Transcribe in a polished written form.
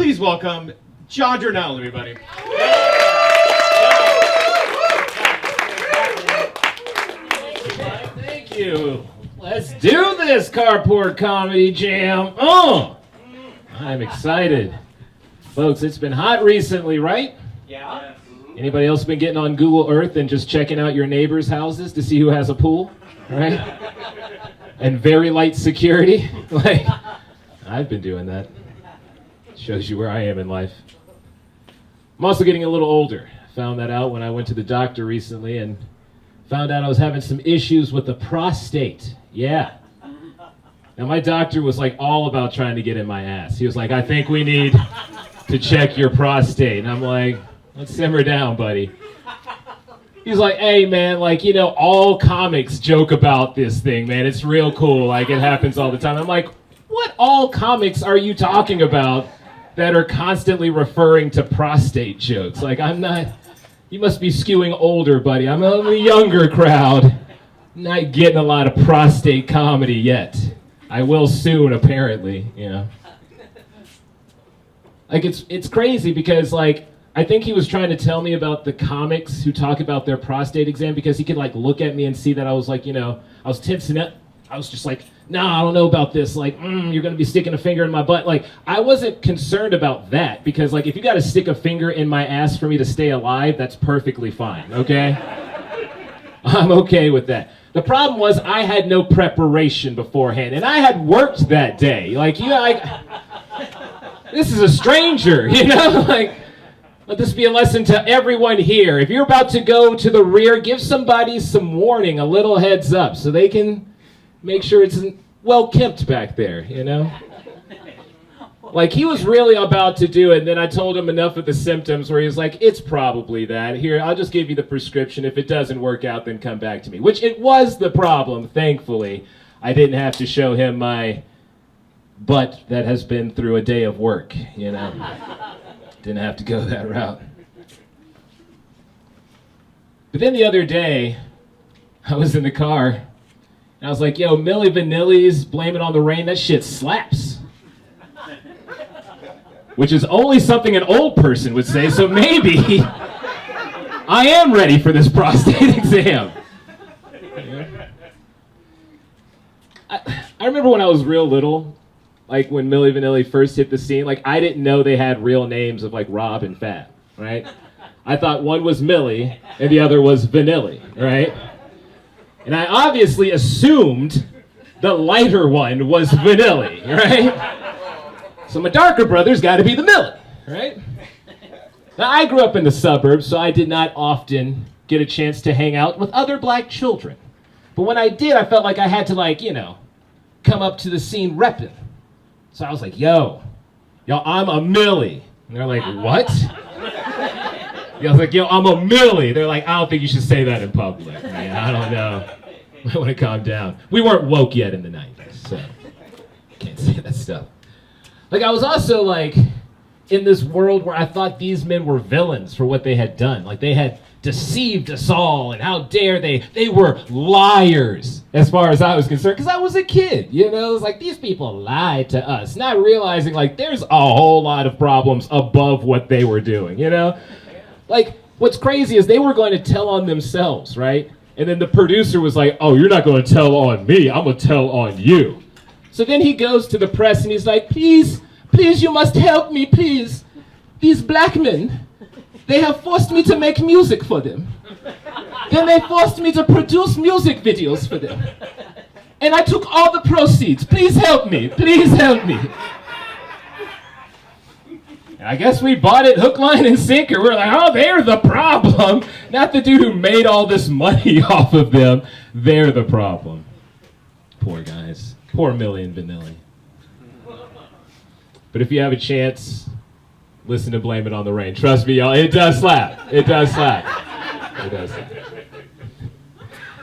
please welcome Jon Durnell, everybody. Thank you. Let's do this, Carport Comedy Jam. I'm excited. Folks, it's been hot recently, right? Yeah. Anybody else been getting on Google Earth and just checking out your neighbors' houses to see who has a pool? Right? And very light security? Like, I've been doing that. Shows you where I am in life. I'm also getting a little older. Found that out when I went to the doctor recently and found out I was having some issues with the prostate. Yeah. Now my doctor was like all about trying to get in my ass. He was like, I think we need to check your prostate. And I'm like, let's simmer down, buddy. He's like, hey man, like, you know, all comics joke about this thing, man. It's real cool. Like, it happens all the time. I'm like, what all comics are you talking about that are constantly referring to prostate jokes? Like, I'm not, you must be skewing older, buddy. I'm a younger crowd. Not getting a lot of prostate comedy yet. I will soon, apparently, you know. Like, it's crazy because, like, I think he was trying to tell me about the comics who talk about their prostate exam because he could, like, look at me and see that I was, like, you know, I was tensing up. I was just like, nah, I don't know about this. Like, you're going to be sticking a finger in my butt. Like, I wasn't concerned about that because, like, if you got to stick a finger in my ass for me to stay alive, that's perfectly fine, okay? I'm okay with that. The problem was I had no preparation beforehand, and I had worked that day. Like, you know, like, this is a stranger, you know? Like, let this be a lesson to everyone here. If you're about to go to the rear, give somebody some warning, a little heads up, so they can make sure it's well kept back there, you know? Like, he was really about to do it, and then I told him enough of the symptoms where he was like, it's probably that. Here, I'll just give you the prescription. If it doesn't work out, then come back to me. Which it was the problem, thankfully. I didn't have to show him my butt that has been through a day of work, you know? Didn't have to go that route. But then the other day, I was in the car, and I was like, yo, Milli Vanilli's Blame It on the Rain, that shit slaps. Which is only something an old person would say, so maybe I am ready for this prostate exam. I remember when I was real little, like when Milli Vanilli first hit the scene, like I didn't know they had real names of like Rob and Fab, right? I thought one was Milli and the other was Vanilli, right? And I obviously assumed the lighter one was Vanilli, right? So my darker brother's got to be the Milli, right? Now I grew up in the suburbs, so I did not often get a chance to hang out with other black children. But when I did, I felt like I had to, like, you know, come up to the scene repping. So I was like, yo, I'm a Milli. And they're like, what? I was like, yo, I'm a Milli. They're like, I don't think you should say that in public. Man, I don't know. I want to calm down. We weren't woke yet in the 90s, so can't say that stuff. Like, I was also, like, in this world where I thought these men were villains for what they had done. Like, they had deceived us all, and how dare they? They were liars, as far as I was concerned, because I was a kid, you know? It was like, these people lied to us, not realizing, like, there's a whole lot of problems above what they were doing, you know? Like, what's crazy is they were going to tell on themselves, right? And then the producer was like, oh, you're not going to tell on me, I'm going to tell on you. So then he goes to the press and he's like, please, you must help me, please. These black men, they have forced me to make music for them. Then they forced me to produce music videos for them. And I took all the proceeds. Please help me. Please help me. And I guess we bought it hook, line, and sinker. We're like, oh, they're the problem. Not the dude who made all this money off of them. They're the problem. Poor guys. Poor Milli and Vanilli. But if you have a chance, listen to Blame It on the Rain. Trust me, y'all, it does slap. It does slap. It does slap.